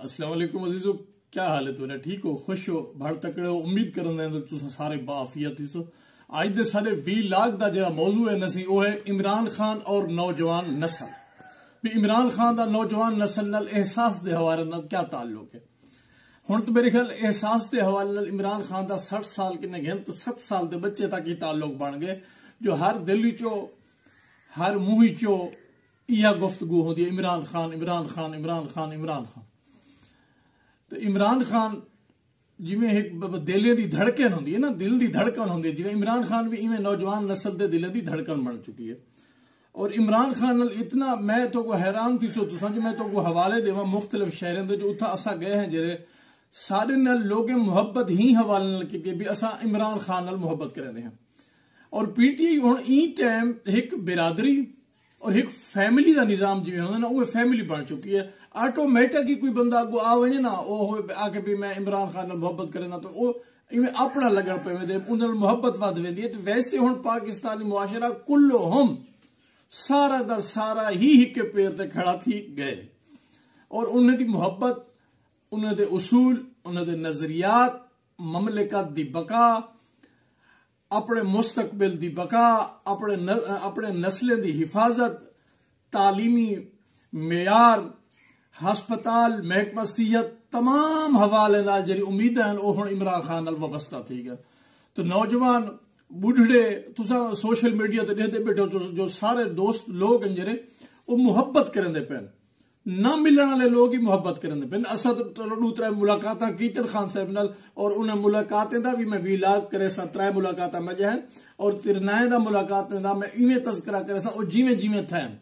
السلام علیکم عزیزو، کیا حال ہے تمہارا؟ ٹھیک ہو؟ خوش ہو؟ بڑ تکڑے ہو؟ امید کرنا ہے تساں سارے باعافیت ہو۔ آج دے سارے ویلاگ دا جڑا موضوع ہے نسی وہ ہے عمران خان اور نوجوان نسل۔ بھی عمران خان دا نوجوان نسل نال احساس دے حوالے نال کیا تعلق ہے؟ ہن تو میرے خیال احساس دے حوالے نال عمران خان دا 60 سال کے گھن تو 7 سال دے بچے تک ہی تعلق بن گئے، جو ہر دل چو ہر منہ چو یہ گفتگو ہوتی ہے عمران خان عمران خان عمران خان عمران خان۔ تو عمران خان جویں ایک دل دی دھڑکن ہوندی ہے نا، دل دی دھڑکن ہوندی ہے، جویں عمران خان بھی ایویں نوجوان نسل دے دل دی دھڑکن بن چکی ہے۔ اور عمران خان نال اتنا میں تو کو حیران تھی سو تساں جو میں تو کو حوالے دیواں مختلف شہراں دے جو اتھا اسا گئے ہیں جڑے سارے نال لوگ محبت ہی حوالے نال کہ بھی اسا عمران خان نال محبت کردے ہیں۔ اور پی ٹی آئی ہن ای ٹائم ایک برادری اور ایک فیملی دا نظام جو ہے نا وہ فیملی بن چکی ہے۔ آٹومیٹک ہی کوئی بندہ کو آوے نا وہ آ کے بھی میں عمران خان نال محبت کرنا تو وہ اپنا لگن پہ ویندے انہاں نال محبت ود ویندی ہے۔ تو ویسے ہن پاکستانی معاشرہ کلہم سارا دا سارا ہی کے پیر تے کھڑا تھی گئے، اور انہاں دی محبت، انہاں دے اصول، انہاں دے نظریات، مملکت دی بقا، اپنے مستقبل دی بقا، اپنے نسلیں دی حفاظت، تعلیمی معیار، ہسپتال، محکمہ صحت، تمام حوالے نال جڑی امیداں ہیں وہ ہن عمران خان نال وابستہ تھی گئے۔ تو نوجوان بڑھڑے تساں سوشل میڈیا تے دیکھتے بیٹھو جو سارے دوست لوگ ہیں جڑے وہ محبت کرندے پین، نہ ملن والے لوگ ہی محبت کرندے پین۔ اساں تو دوترے ملاقاتاں کیتن خان صاحب نال، اور انہاں ملاقاتیں دا بھی میں ویلاگ کرے سا، 3 ملاقاتاں میں جہن، اور 13 دا ملاقاتیں دا میں ایویں تذکرہ کرے سا، او جیویں جیویں تھین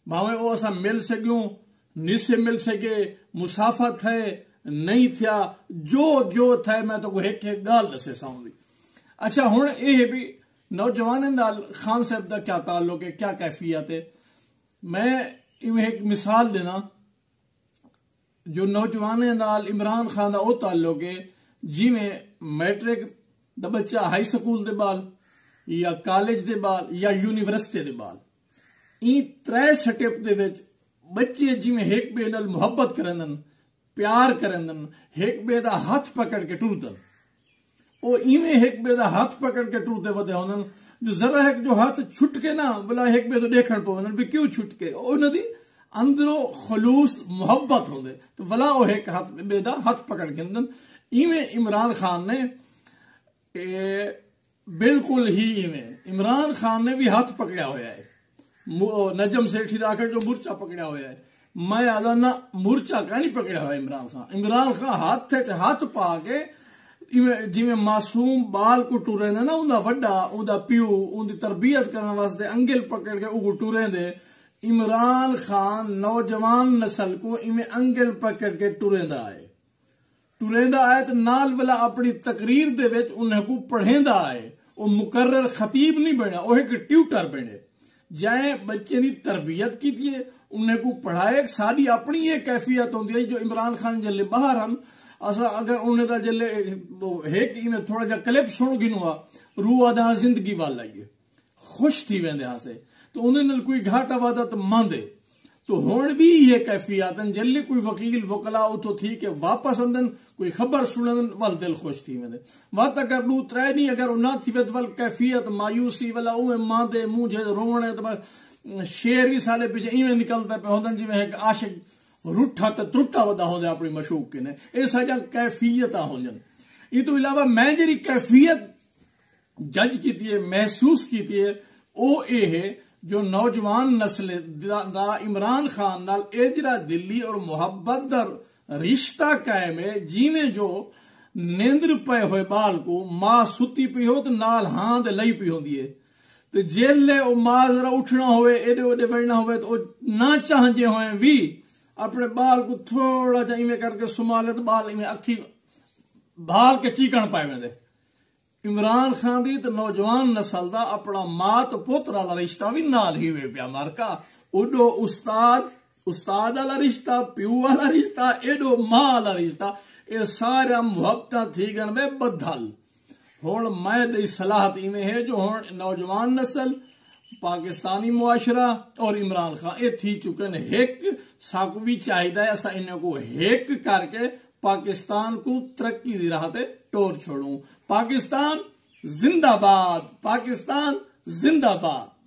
بھاویں او اساں مل سکیوں نہیں سے مل سکے، مسافت ہے نہیں تھیا، جو تھے میں تو کوئی ایک گال دسے ساؤں دی۔ اچھا ہن یہ بھی نوجوان نال خان صاحب دا کیا تعلق ہے، کیا کیفیت ہے؟ میں ایک مثال دینا، جو نوجوان نال عمران خان دا او تعلق ہے جی میں میٹرک دا بچہ ہائی سکول دے بال یا کالج دے بال یا یونیورسٹی دے بال، این 3 سٹیپ دے وچ بچے جی میں ایک بے نال محبت کرندن، پیار کرندن، ایک بے دا ہاتھ پکڑ کے ٹردن، او ایویں ایک بے دا ہاتھ پکڑ کے ٹردے ودے ہوندن جو ذرا ایک جو ہاتھ چھٹ کے نا بلا ایک بے تو دیکھن پوندن بھی کیوں چھٹ کے، انہاں دی اندروں خلوص محبت ہوندے تو بلا او ایک ہاتھ بے دا ہاتھ پکڑ کے اندن۔ ایویں عمران خان نے بالکل ہی ایویں عمران خان نے بھی ہاتھ پکڑیا ہویا ہے، نجم سیٹھی دا کے جو مورچہ پکڑیا ہویا ہے، میں آدھا نا مورچہ کا نہیں پکڑیا ہوا عمران خان۔ عمران خان ہاتھ پا کے جی میں معصوم بال کو ٹورے دے نا اندہ وڈا اندہ پیو اندی تربیت کرنے واسطے انگل پکڑ کے اگو ٹورے دے، عمران خان نوجوان نسل کو ایویں انگل پکڑ کے ٹورے دا آئے تو نال والا اپنی تقریر دے وچ انہیں کو پڑھیں دا آئے، وہ مقرر خطیب نہیں بنیا، وہ ایک ٹیوٹر بنے جائیں بچے دی تربیت کی دیئے، انہیں کو پڑھائے۔ ساری اپنی یہ کیفیت ہوندی ہے جو عمران خان جلے باہر ہم اگر انہیں دا جلے ایک ایمیں تھوڑا جا کلپ سن گنوا روح آدھا زندگی والا یہ خوش تھی ویندے ہاں سے، تو انہیں نل کوئی گھاٹا وادا تو ماندے۔ تو ہون بھی یہ کیفیات ہیں جلے کوئی وکیل وکلا اتو تھی کہ واپس اندن کوئی خبر سنن وال دل خوش تھی ویندے، وات اگر لو ترے نہیں اگر نہ تھی وید وال کیفیت مایوسی والا اوے ماندے مونجھے رونے تو شیر بھی سالے پیچھے ایویں نکلتا پہ ہوندن جی میں ایک عاشق روٹھا تے ترٹا ودا ہوندے اپنی مشوق کے نے، اے سجا کیفیتاں ہوندن۔ یہ تو علاوہ میں جڑی کیفیت جج کیتی ہے محسوس کیتی ہے او اے ہے جو نوجوان نسل دا عمران خان نال اجرا دلی اور محبت در رشتہ قائم ہے، جی میں جو نیندر پے ہوئے بال کو ماں ستی پی ہو تو نال ہاں دے لئی پی ہوندی ہے، تو جیلے او ماں ذرا اٹھنا ہوئے ایڈے وڈے بڑھنا ہوئے تو نہ چاہجے ہوئے بھی اپنے بال کو تھوڑا جا ایویں کر کے سمالے تو بال ایویں اکھی بال کے چیکن پائے ویندے۔ عمران خان دی تو نوجوان نسل دا اپنا ماں تو پوتر والا رشتہ بھی نال ہی وے پیا مارکا، اڈو استاد والا رشتہ، پیو والا رشتہ، ایڈو ماں والا رشتہ، یہ سارا محبتاں تھی گن میں بدھل۔ ہن میں دی صلاحت ایویں ہے جو ہن نوجوان نسل پاکستانی معاشرہ اور عمران خان یہ تھی چکن ایک ساکو بھی چاہیے ایسا انہوں کو ایک کر کے پاکستان کو ترقی دی راہ تے ٹور چھوڑوں. پاکستان زندہ باد، پاکستان زندہ باد.